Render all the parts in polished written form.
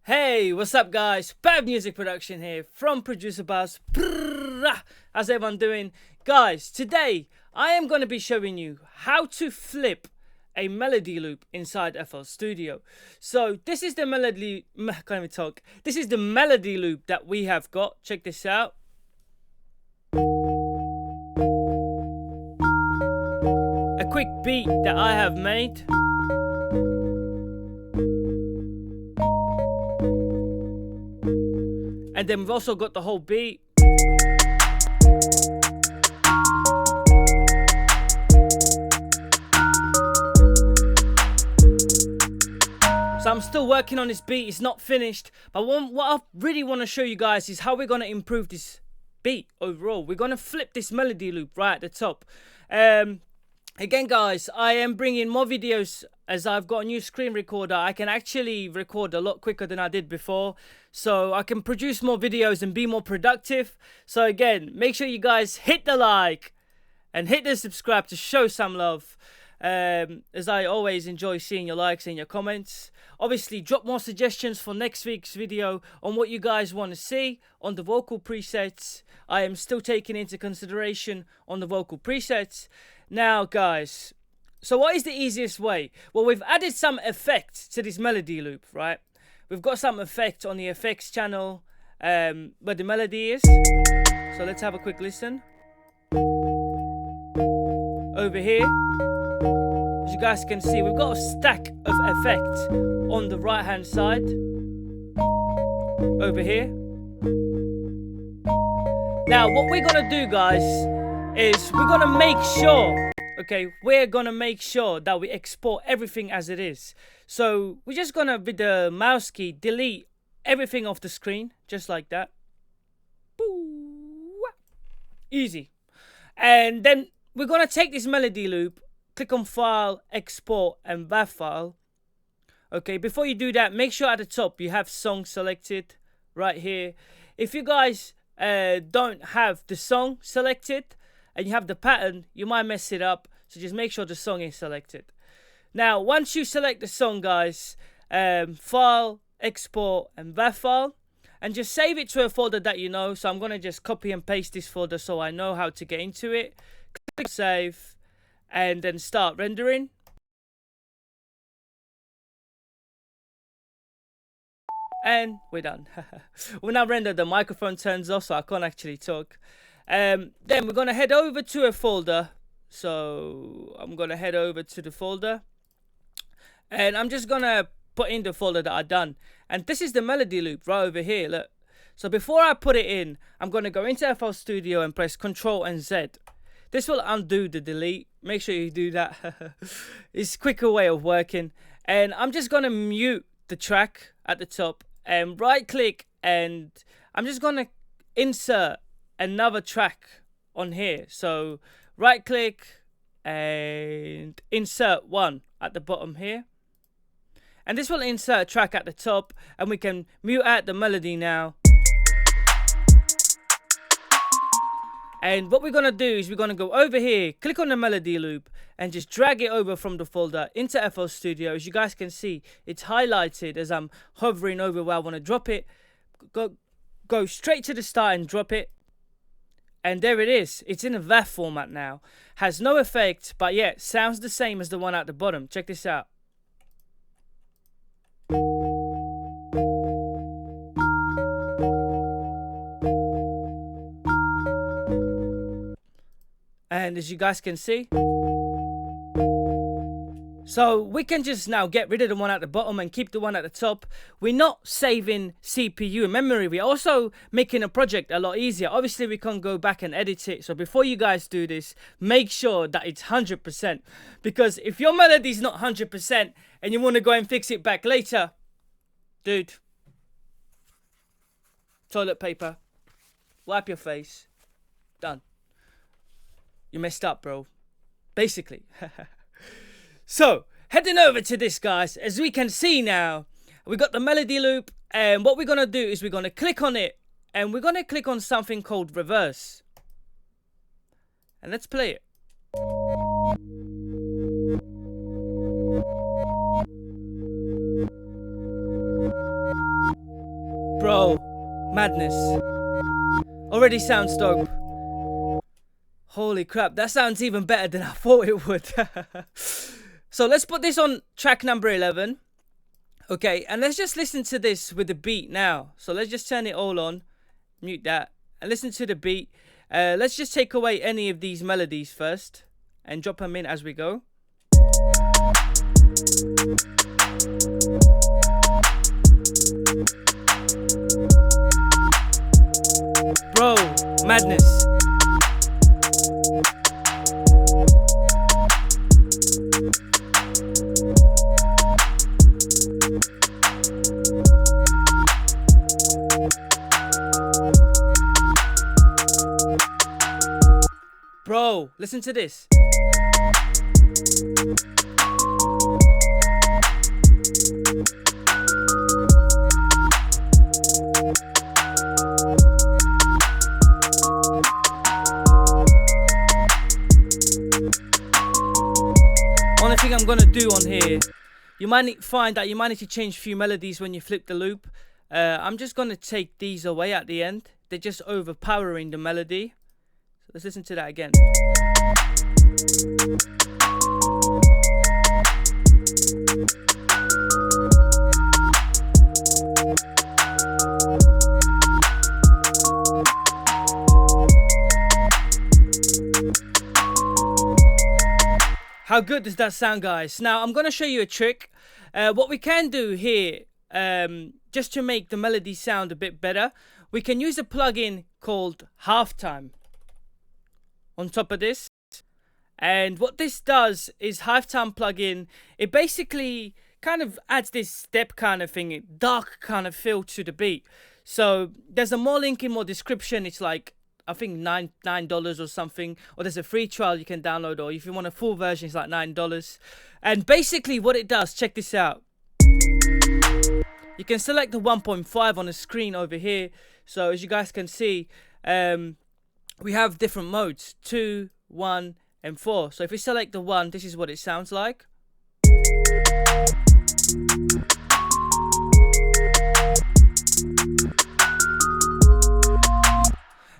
Hey, what's up guys? Bad Music Production here from Producer Buzz. How's everyone doing? Guys, today I am going to be showing you how to flip a melody loop inside FL Studio. So this is the melody, can't even talk. This is the melody loop that we have got. Check this out. A quick beat that I have made. And then we've also got the whole beat. So I'm still working on this beat, it's not finished. But what I really want to show you guys is how we're going to improve this beat overall. We're going to flip this melody loop right at the top. Again guys, I am bringing more videos as I've got a new screen recorder. I can actually record a lot quicker than I did before. So I can produce more videos and be more productive. So again, make sure you guys hit the like and hit the subscribe to show some love. As I always enjoy seeing your likes and your comments. Obviously, drop more suggestions for next week's video on what you guys want to see on the vocal presets. I am still taking into consideration on the vocal presets. Now, guys, so what is the easiest way? Well, we've added some effect to this melody loop, right? We've got some effect on the effects channel where the melody is. So let's have a quick listen. Over here, as you guys can see, we've got a stack of effect on the right hand side. Over here. Now, what we're gonna do, guys, is we're gonna make sure, we're gonna make sure that we export everything as it is. So we're just gonna, with the mouse key, delete everything off the screen, just like that. Easy. And then we're gonna take this melody loop, click on File, Export, and WAV file. Okay, before you do that, make sure at the top you have song selected right here. If you guys don't have the song selected and you have the pattern, you might mess it up. So just make sure the song is selected. Now, once you select the song, guys, File, Export, and WAV file, and just save it to a folder that you know. So I'm going to just copy and paste this folder so I know how to get into it. Click Save, and then start rendering. And we're done. When I render, the microphone turns off, so I can't actually talk. Then we're going to head over to a folder. So I'm going to head over to the folder. And I'm just going to put in the folder that I've done. And this is the melody loop right over here, look. So before I put it in, I'm going to go into FL Studio and press Ctrl and Z. This will undo the delete. Make sure you do that. It's a quicker way of working. And I'm just going to mute the track at the top and right click, and I'm just going to insert another track on here. So right click and insert one at the bottom here. And this will insert a track at the top, and we can mute out the melody now. And what we're going to do is we're going to go over here, click on the melody loop, and just drag it over from the folder into FL Studio. As you guys can see, it's highlighted as I'm hovering over where I want to drop it. Go straight to the start and drop it. And there it is. It's in a WAV format now. Has no effect, but yeah, sounds the same as the one at the bottom. Check this out. And as you guys can see, so we can just now get rid of the one at the bottom and keep the one at the top. We're not saving CPU and memory. We're also making a project a lot easier. Obviously, we can't go back and edit it. So before you guys do this, make sure that it's 100%. Because if your melody is not 100% and you want to go and fix it back later, dude, toilet paper, wipe your face, done. You messed up, bro. Basically. So, heading over to this, guys. As we can see now, we got the melody loop. And what we're going to do is we're going to click on it. And we're going to click on something called reverse. And let's play it. Bro, madness. Already sounds dope. Holy crap, that sounds even better than I thought it would. So let's put this on track number 11. Okay, and let's just listen to this with the beat now. So let's just turn it all on, mute that, and listen to the beat. Let's just take away any of these melodies first and drop them in as we go. Bro, madness. Bro, listen to this. Only thing I'm gonna do on here, you might find that you might need to change a few melodies when you flip the loop. I'm just gonna take these away at the end. They're just overpowering the melody. So let's listen to that again. How good does that sound, guys? Now I'm going to show you a trick. What we can do here, just to make the melody sound a bit better, we can use a plugin called Halftime on top of this. And what this does is Halftime plugin, it basically kind of adds this step kind of thing, dark kind of feel to the beat. So there's a more link in more description. It's like, I think $9 or something, or there's a free trial you can download, or if you want a full version it's like $9. And basically what it does, check this out, you can select the 1.5 on the screen over here. So as you guys can see, we have different modes, 2, 1 and 4. So if we select the 1, this is what it sounds like.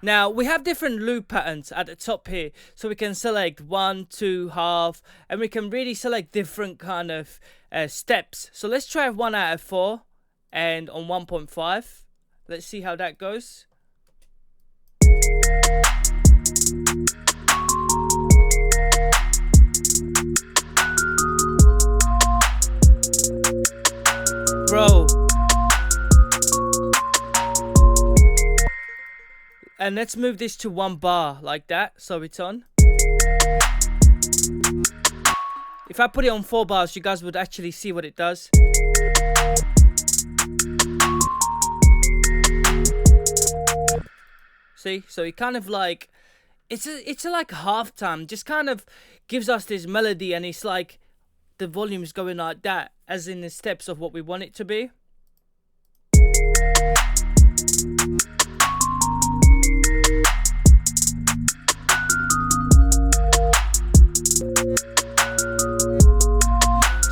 Now we have different loop patterns at the top here, so we can select 1, 2, half, and we can really select different kind of steps. So let's try 1 out of 4 and on 1.5. Let's see how that goes. Bro. And let's move this to 1 bar like that, so it's on. If I put it on 4 bars, you guys would actually see what it does. See, so it kind of like, it's like halftime, just kind of gives us this melody, and it's like the volume's going like that, as in the steps of what we want it to be.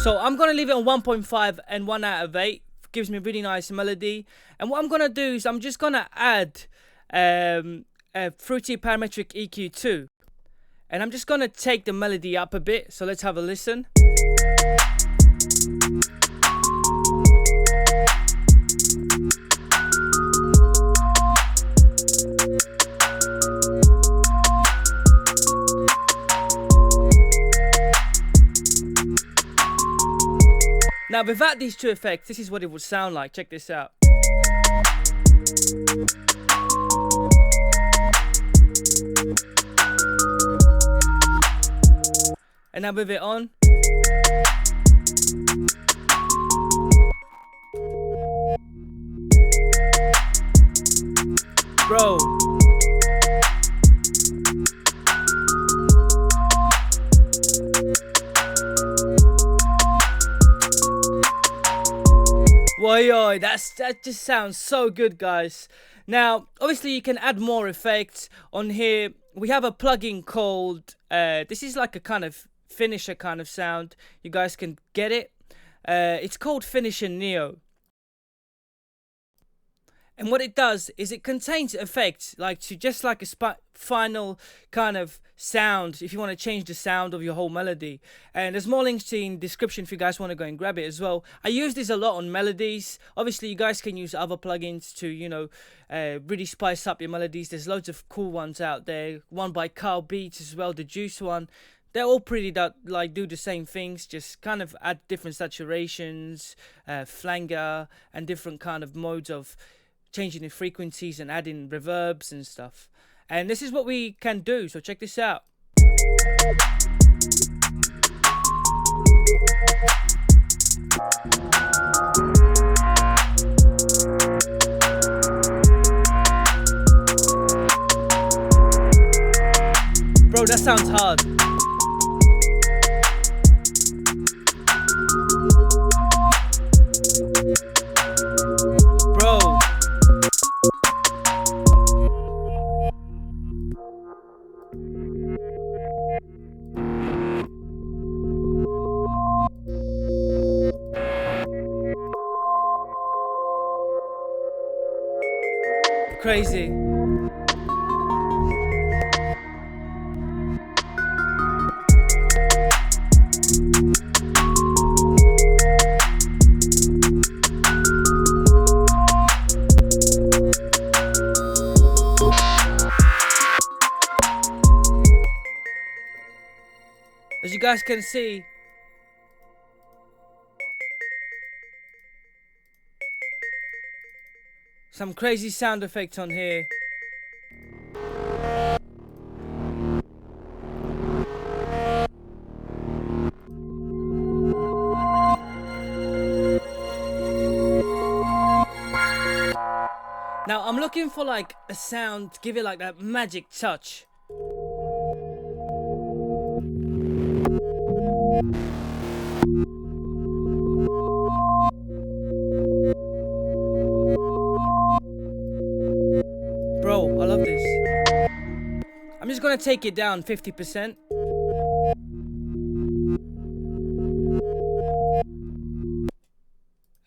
So I'm going to leave it on 1.5 and 1 out of 8. Gives me a really nice melody. And what I'm going to do is I'm just going to add a fruity parametric EQ2. And I'm just going to take the melody up a bit. So let's have a listen. Now without these two effects, this is what it would sound like. Check this out. And now with it on. Bro. Why, that just sounds so good, guys. Now, obviously, you can add more effects on here. We have a plugin called, this is like a kind of finisher kind of sound. You guys can get it. It's called Finisher Neo. And what it does is it contains effects like to just like a final kind of sound if you want to change the sound of your whole melody. And there's more links in description if you guys want to go and grab it as well. I use this a lot on Melodies. Obviously you guys can use other plugins to, you know, really spice up your melodies. There's loads of cool ones out there. One by Carl Beats as well, the Juice one. They're all pretty like do the same things, just kind of add different saturations, flanger, and different kind of modes of changing the frequencies and adding reverbs and stuff. And this is what we can do, so check this out. Bro, that sounds hard. Bro. Crazy. As you guys can see, some crazy sound effects on here. Now I'm looking for like a sound to give it like that magic touch. Bro, I love this. I'm just gonna take it down 50%.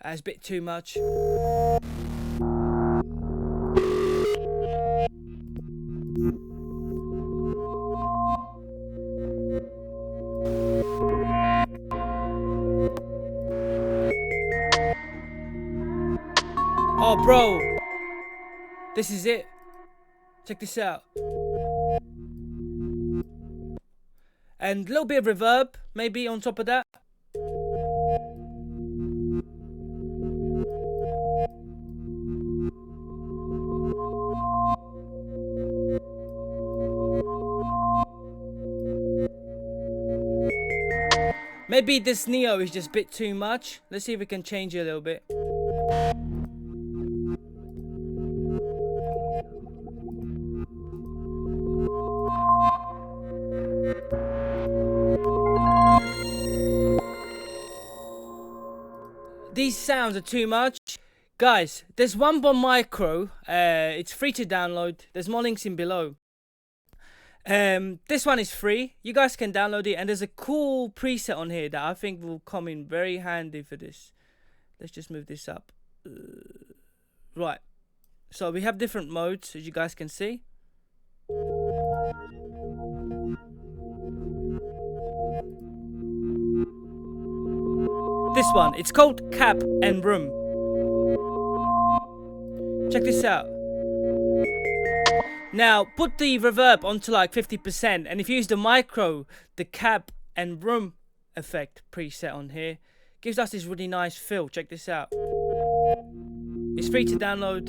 That's a bit too much. Oh, bro. This is it. Check this out. And a little bit of reverb, maybe on top of that. Maybe this Neo is just a bit too much. Let's see if we can change it a little bit. These sounds are too much. Guys, there's one by Micro. It's free to download. There's more links in below. This one is free. You guys can download it, and there's a cool preset on here that I think will come in very handy for this. Let's just move this up. Right. So we have different modes, as you guys can see. This one, it's called Cap and Room. Check this out. Now, put the reverb onto like 50%, and if you use the micro, the cap and room effect preset on here, gives us this really nice feel. Check this out. It's free to download.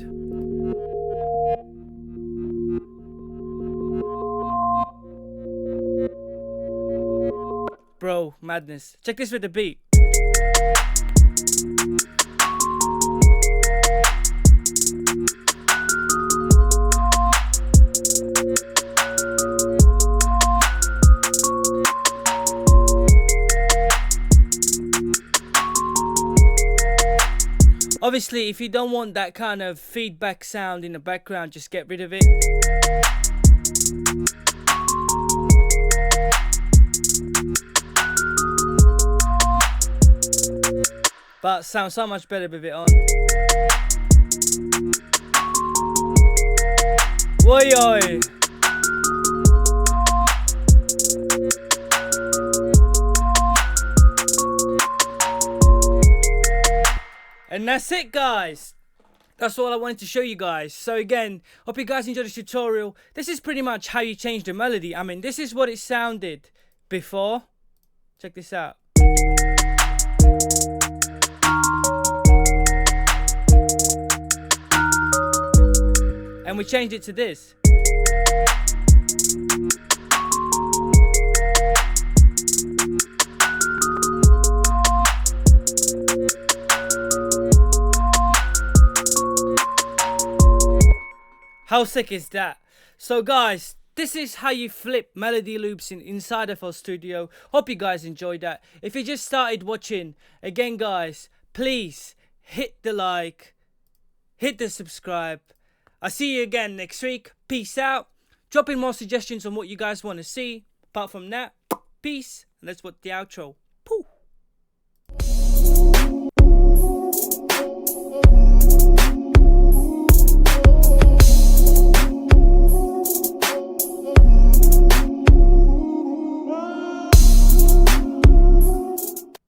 Bro, madness. Check this with the beat. Obviously, if you don't want that kind of feedback sound in the background, just get rid of it. But sounds so much better with it on. Oi, oi. And that's it, guys. That's all I wanted to show you guys. So again, hope you guys enjoyed this tutorial. This is pretty much how you change the melody. I mean, this is what it sounded before. Check this out. And we changed it to this. How sick is that? So guys, this is how you flip melody loops inside FL Studio. Hope you guys enjoyed that. If you just started watching, again guys, please hit the like, hit the subscribe. I'll see you again next week. Peace out. Drop in more suggestions on what you guys want to see. Apart from that, peace. And let's put the outro.